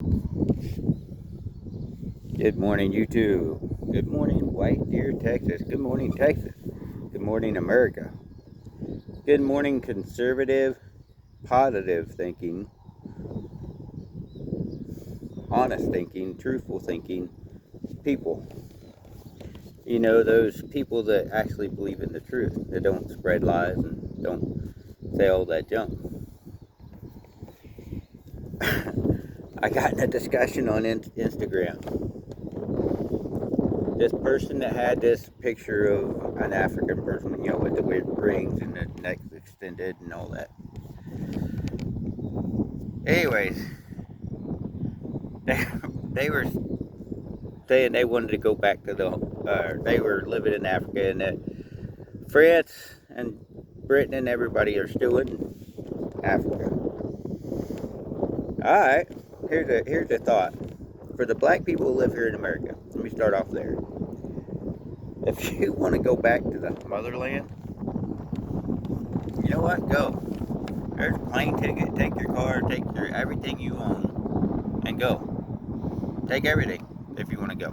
Good morning, YouTube. Good morning, White Deer, Texas. Good morning, Texas. Good morning, America. Good morning, conservative, positive thinking, honest thinking, truthful thinking people. You know, those people that actually believe in the truth, that don't spread lies and don't say all that junk. I got in a discussion on Instagram. This person that had this picture of an African person, you know, with the weird rings and the neck extended and all that. Anyways, they were saying they wanted to go back to they were living in Africa, and that France and Britain and everybody are still in Africa. Alright, here's a thought. For the black people who live here in America, let me start off there. If you want to go back to the motherland, you know what? Go. There's a plane ticket. Take your car, take your everything you own, and go. Take everything if you want to go.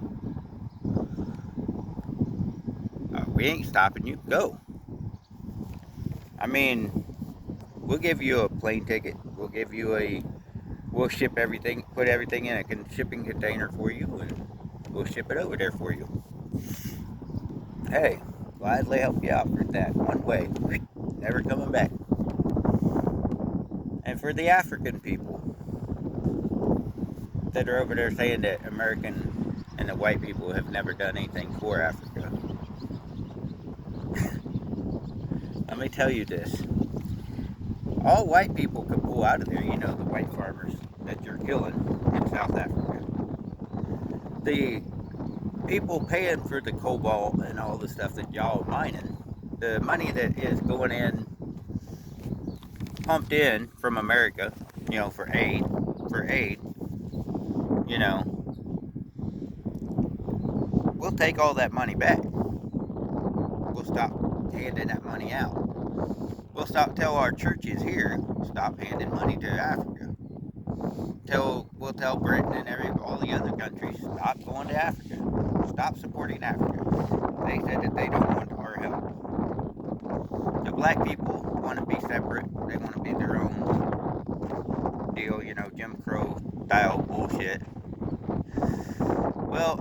We ain't stopping you. Go. I mean, we'll give you a plane ticket. We'll ship everything, put everything in a shipping container for you, and we'll ship it over there for you. Hey, gladly help you out for that. One way. Never coming back. And for the African people that are over there saying that American and the white people have never done anything for Africa, let me tell you this. All white people could pull out of there, you know, the white farmers that you're killing in South Africa. The people paying for the cobalt and all the stuff that y'all are mining, the money that is going in, pumped in from America, you know, for aid, you know, we'll take all that money back. We'll stop handing that money out. We'll tell our churches here, stop handing money to Africa. We'll tell Britain and all the other countries, stop going to Africa. Stop supporting Africa. They said that they don't want our help. The black people want to be separate. They want to be their own deal, you know, Jim Crow style bullshit. Well,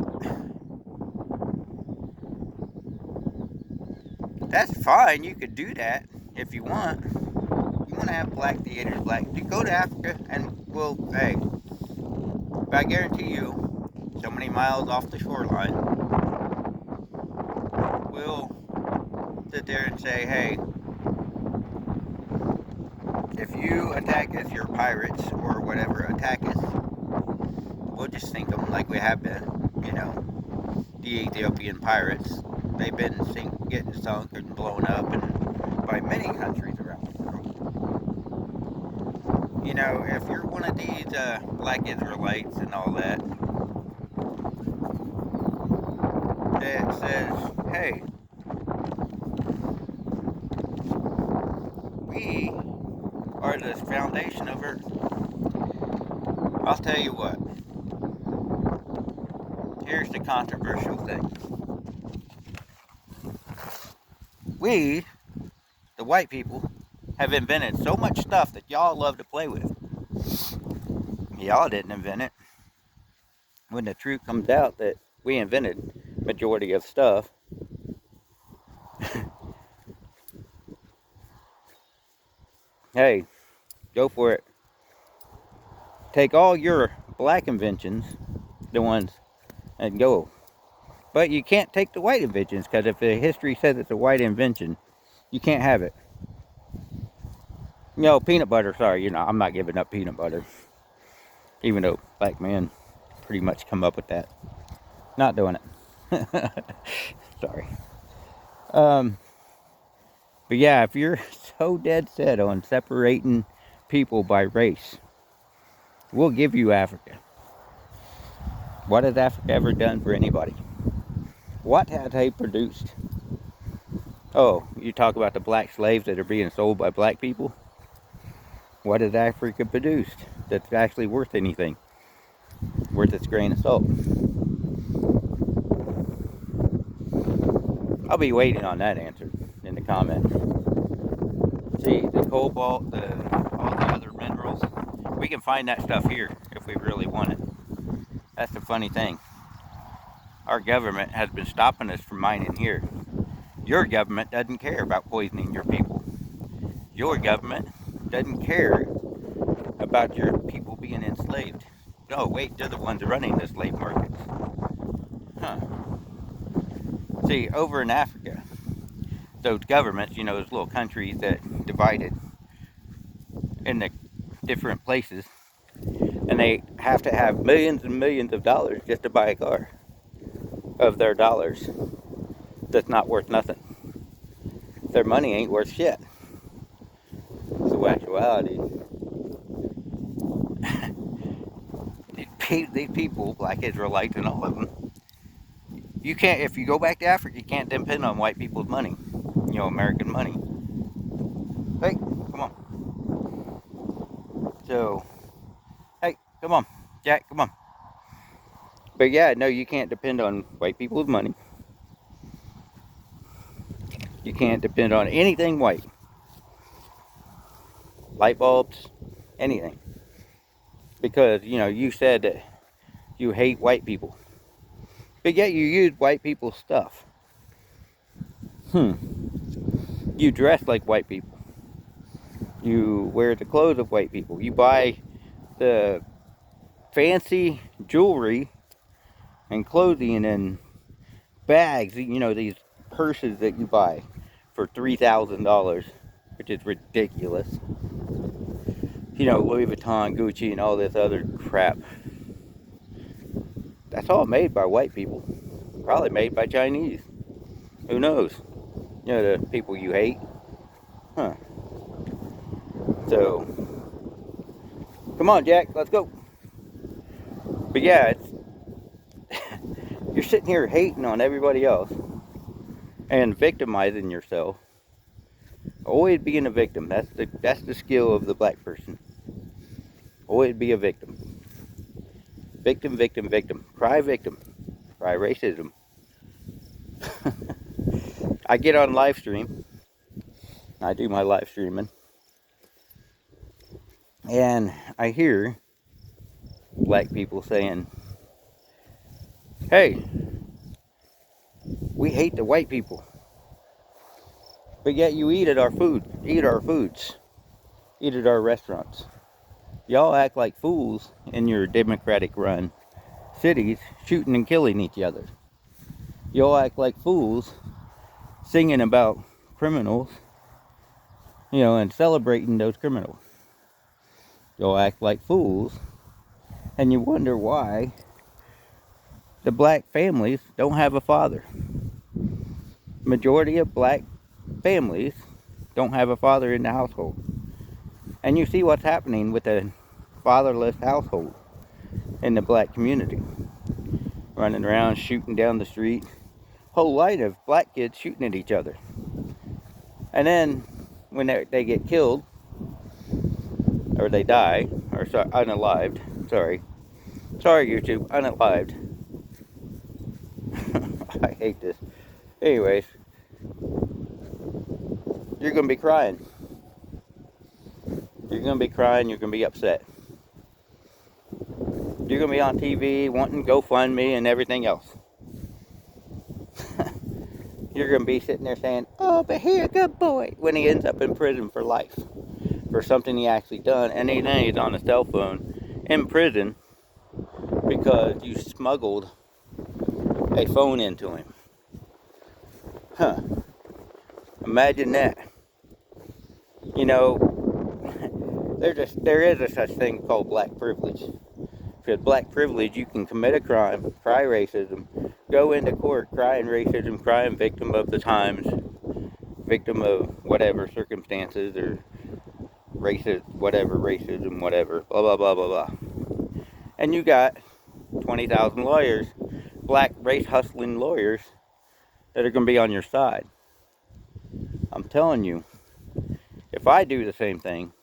that's fine. You could do that if you want. You want to have black theaters, you go to Africa and hey, I guarantee you, so many miles off the shoreline, we'll sit there and say, hey, if you attack us, you're pirates or whatever, attack us, we'll just sink them like we have been, you know, the Ethiopian pirates. They've been getting sunk and blown up and by many countries around the world. You know, if you're one of these black Israelites and all that, that says, hey, we are the foundation of Earth. I'll tell you what. Here's the controversial thing. We, the white people, have invented so much stuff that y'all love to play with. Y'all didn't invent it. When the truth comes out that we invented majority of stuff, hey, go for it. Take all your black inventions, the ones, and go. But you can't take the white inventions, because if the history says it's a white invention, you can't have it. You know, peanut butter, sorry, you know, I'm not giving up peanut butter. Even though black men pretty much come up with that. Not doing it. Sorry. But yeah, if you're so dead set on separating people by race, we'll give you Africa. What has Africa ever done for anybody? What have they produced? Oh, you talk about the black slaves that are being sold by black people? What has Africa produced that's actually worth anything? worth its grain of salt. I'll be waiting on that answer in the comments. See, the cobalt, all the other minerals, we can find that stuff here if we really want it. That's the funny thing. Our government has been stopping us from mining here. Your government doesn't care about poisoning your people. Your government doesn't care about your people being enslaved. No, wait, they're the ones running the slave markets. Huh. See, over in Africa, those governments, those little countries that divided into different places, and they have to have millions and millions of dollars just to buy a car of their dollars that's not worth nothing. Their money ain't worth shit. So actuality, these people, black Israelites and all of them, you can't, if you go back to Africa, you can't depend on white people's money, American money. Hey, come on. So, hey, come on, Jack, come on. But yeah, no, you can't depend on white people's money. You can't depend on anything white. Light bulbs, anything. Because, you said that you hate white people. But yet you use white people's stuff. You dress like white people. You wear the clothes of white people. You buy the fancy jewelry and clothing and bags, these purses that you buy for $3,000, which is ridiculous. Louis Vuitton, Gucci, and all this other crap. That's all made by white people. Probably made by Chinese. Who knows? The people you hate. Huh. So, come on, Jack, let's go. But yeah, you're sitting here hating on everybody else and victimizing yourself. Always being a victim. That's the skill of the black person. Always be a victim. Victim, victim, victim. Cry victim. Cry racism. I get on live stream. I do my live streaming. And I hear black people saying, hey, we hate the white people. But yet you eat at our foods, eat at our restaurants. Y'all act like fools in your Democratic run cities shooting and killing each other. Y'all act like fools singing about criminals, and celebrating those criminals. Y'all act like fools, and you wonder why the black families don't have a father. Majority of black families don't have a father in the household. And you see what's happening with a fatherless household in the black community. Running around, shooting down the street. Whole line of black kids shooting at each other. And then when they get killed, or they die, or unalived, sorry, YouTube, unalived. I hate this. Anyways, you're going to be crying. You're going to be crying, you're going to be upset. You're going to be on TV wanting GoFundMe and everything else. You're going to be sitting there saying, oh, but he's a good boy, when he ends up in prison for life. For something he actually done, and then he's on a cell phone in prison because you smuggled a phone into him. Huh. Imagine that. There is a such thing called black privilege. Because black privilege, you can commit a crime, cry racism, go into court crying racism, crying victim of the times, victim of whatever circumstances, or racist, whatever, racism, whatever, blah, blah, blah, blah, blah. And you got 20,000 lawyers, black race hustling lawyers, that are going to be on your side. I'm telling you, if I do the same thing,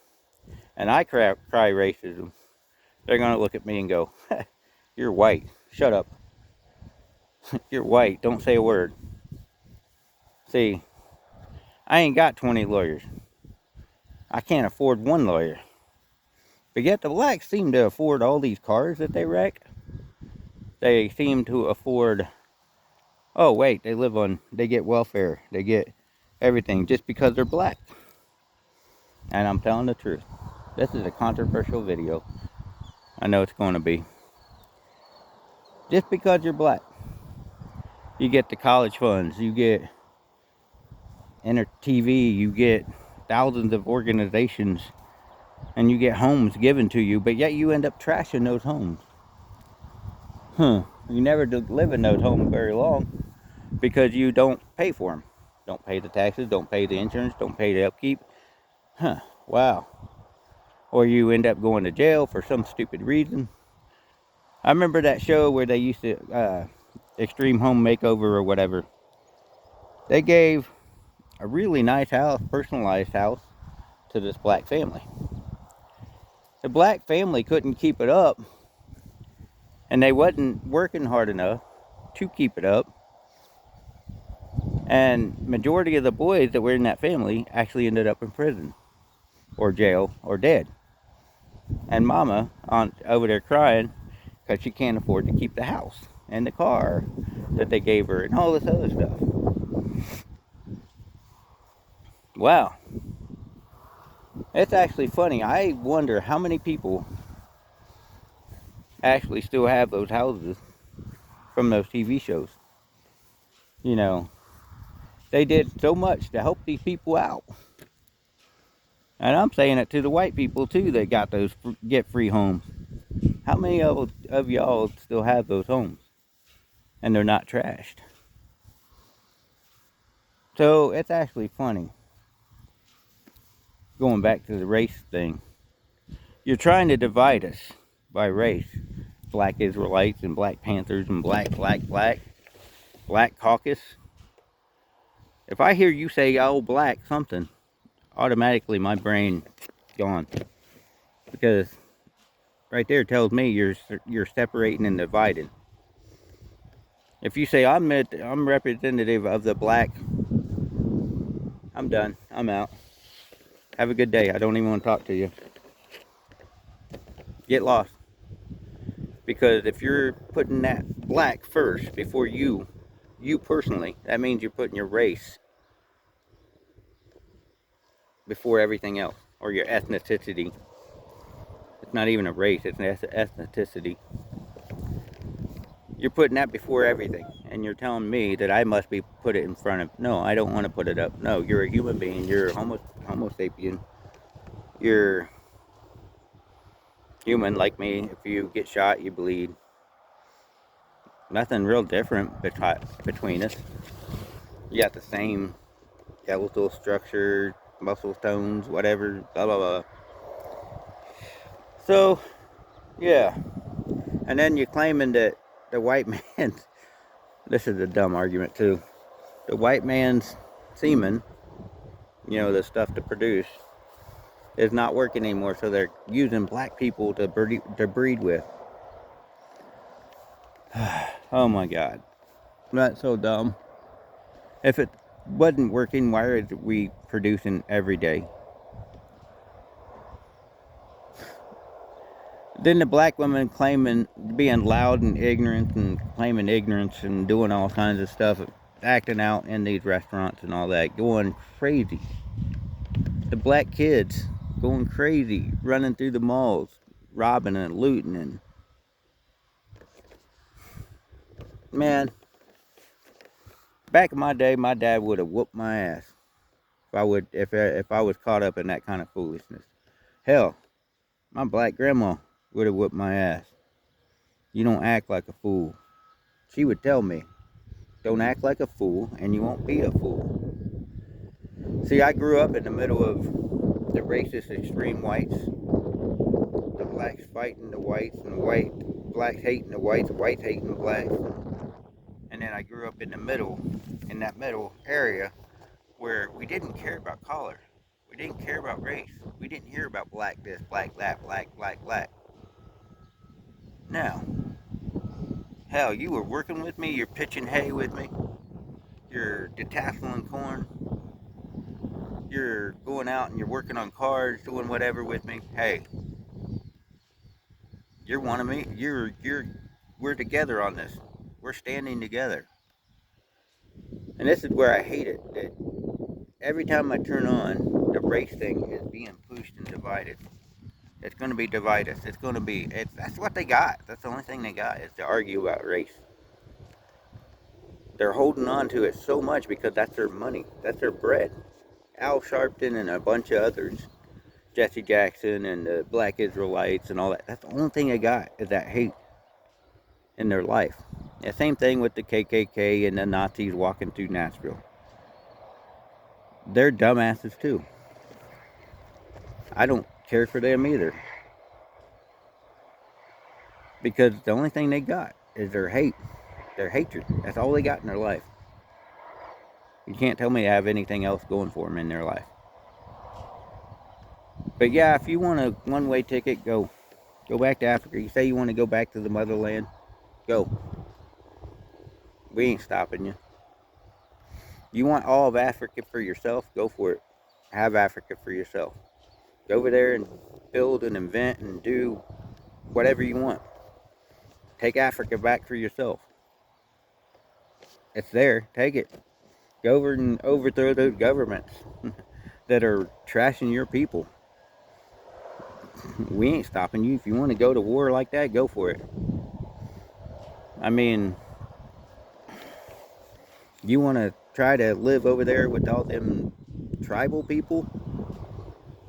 and I cry racism, they're going to look at me and go, You're white. Shut up. You're white. Don't say a word. See, I ain't got 20 lawyers. I can't afford one lawyer. But yet the blacks seem to afford all these cars that they wreck. They seem to afford, oh wait, they get welfare. They get everything just because they're black. And I'm telling the truth. This is a controversial video. I know it's going to be. Just because you're black, you get the college funds, you get TV, you get thousands of organizations, and you get homes given to you, but yet you end up trashing those homes. You never live in those homes very long because you don't pay for them. Don't pay the taxes, don't pay the insurance, don't pay the upkeep. Wow. Or you end up going to jail for some stupid reason. I remember that show where they used to, Extreme Home Makeover or whatever. They gave a really nice house, personalized house, to this black family. The black family couldn't keep it up, and they wasn't working hard enough to keep it up. And majority of the boys that were in that family actually ended up in prison or jail or dead. And mama over there crying because she can't afford to keep the house and the car that they gave her and all this other stuff. Wow. It's actually funny. I wonder how many people actually still have those houses from those TV shows. You know, they did so much to help these people out. And I'm saying it to the white people too that got those get free homes. How many of y'all still have those homes? And they're not trashed. So it's actually funny. Going back to the race thing. You're trying to divide us by race. Black Israelites and Black Panthers and Black Caucus. If I hear you say, oh, black something, automatically my brain gone. Because right there tells me you're separating and dividing. If you say I'm representative of the black, I'm done. I'm out. Have a good day. I don't even want to talk to you. Get lost. Because if you're putting that black first before you personally, that means you're putting your race before everything else, or your ethnicity. It's not even a race, it's an ethnicity. You're putting that before everything, and you're telling me that I must be put it in front of. No, I don't want to put it up. No, you're a human being. You're homo sapien. You're human like me. If you get shot, you bleed. Nothing real different between us. You got the same skeletal structure, muscle tones, whatever, blah blah blah. So, yeah. And then you're claiming that the white man, this is a dumb argument too, the white man's semen, the stuff to produce, is not working anymore, so they're using black people to breed with. Oh my God. That's so dumb. If it wasn't working, why are we producing every day? Then the black women claiming being loud and ignorant and claiming ignorance and doing all kinds of stuff, acting out in these restaurants and all that, going crazy. The black kids going crazy, running through the malls, robbing and looting, and man, back in my day, my dad would have whooped my ass if I was caught up in that kind of foolishness. Hell, my black grandma would have whooped my ass. You don't act like a fool. She would tell me, don't act like a fool and you won't be a fool. See, I grew up in the middle of the racist extreme whites. The blacks fighting the whites and blacks hating the whites hating the blacks. And then I grew up in that middle area where we didn't care about color. We didn't care about race. We didn't hear about black this, black that, black. Now, Hell, you were working with me, you're pitching hay with me, you're detasseling corn, you're going out and you're working on cars, doing whatever with me. Hey, you're one of me. We're together on this. We're standing together. And this is where I hate it. That every time I turn on, the race thing is being pushed and divided. It's going to be divide us. It's going to be. That's what they got. That's the only thing they got is to argue about race. They're holding on to it so much because that's their money. That's their bread. Al Sharpton and a bunch of others, Jesse Jackson and the Black Israelites and all that. That's the only thing they got is that hate in their life. The same thing with the KKK and the Nazis walking through Nashville. They're dumbasses too. I don't care for them either. Because the only thing they got is their hate, their hatred. That's all they got in their life. You can't tell me they have anything else going for them in their life. But yeah, if you want a one-way ticket, go. Go back to Africa. You say you want to go back to the motherland, go. We ain't stopping you. You want all of Africa for yourself, go for it. Have Africa for yourself. Go over there and build and invent and do whatever you want. Take Africa back for yourself. It's there. Take it. Go over and overthrow those governments that are trashing your people. We ain't stopping you. If you want to go to war like that, go for it. I mean, you want to try to live over there with all them tribal people?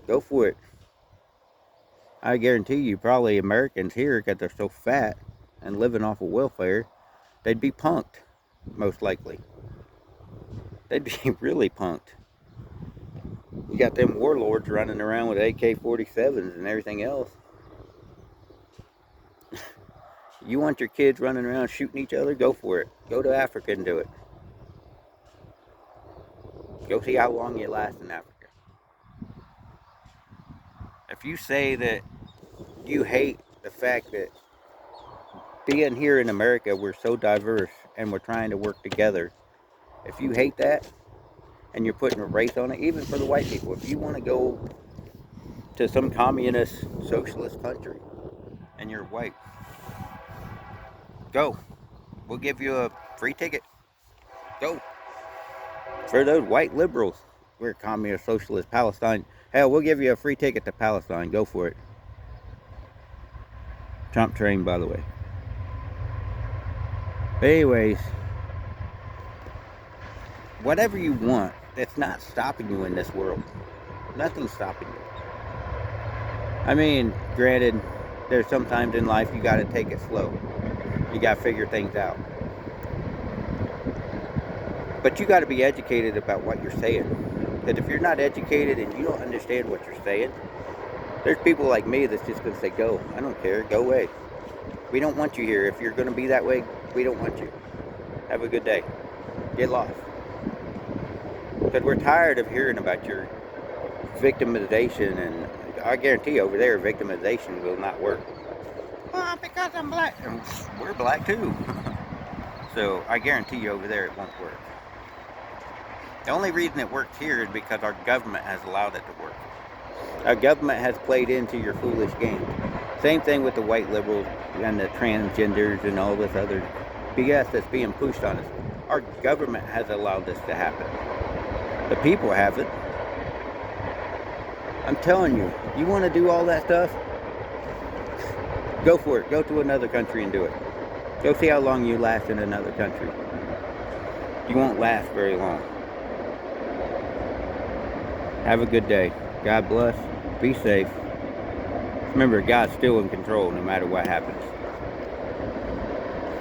Go for it. I guarantee you, probably Americans here, because they're so fat and living off of welfare, they'd be punked, most likely. They'd be really punked. You got them warlords running around with AK-47s and everything else. You want your kids running around shooting each other? Go for it. Go to Africa and do it. Go see how long you last in Africa. If you say that you hate the fact that being here in America, we're so diverse and we're trying to work together. If you hate that and you're putting a race on it, even for the white people, if you want to go to some communist, socialist country and you're white, go. We'll give you a free ticket. Go. For those white liberals, we're communist, socialist, Palestine. Hell, we'll give you a free ticket to Palestine. Go for it. Trump train, by the way. But anyways, whatever you want, it's not stopping you in this world. Nothing's stopping you. I mean, granted, there's sometimes in life you got to take it slow. You got to figure things out. But you got to be educated about what you're saying. Because if you're not educated and you don't understand what you're saying, there's people like me that's just going to say, go. I don't care. Go away. We don't want you here. If you're going to be that way, we don't want you. Have a good day. Get lost. Because we're tired of hearing about your victimization, and I guarantee over there, victimization will not work. Well, because I'm black. And we're black too. So I guarantee you over there it won't work. The only reason it works here is because our government has allowed it to work. Our government has played into your foolish game. Same thing with the white liberals and the transgenders and all this other BS that's being pushed on us. Our government has allowed this to happen. The people haven't. I'm telling you, you want to do all that stuff? Go for it. Go to another country and do it. Go see how long you last in another country. You won't last very long. Have a good day. God bless. Be safe. Remember, God's still in control no matter what happens.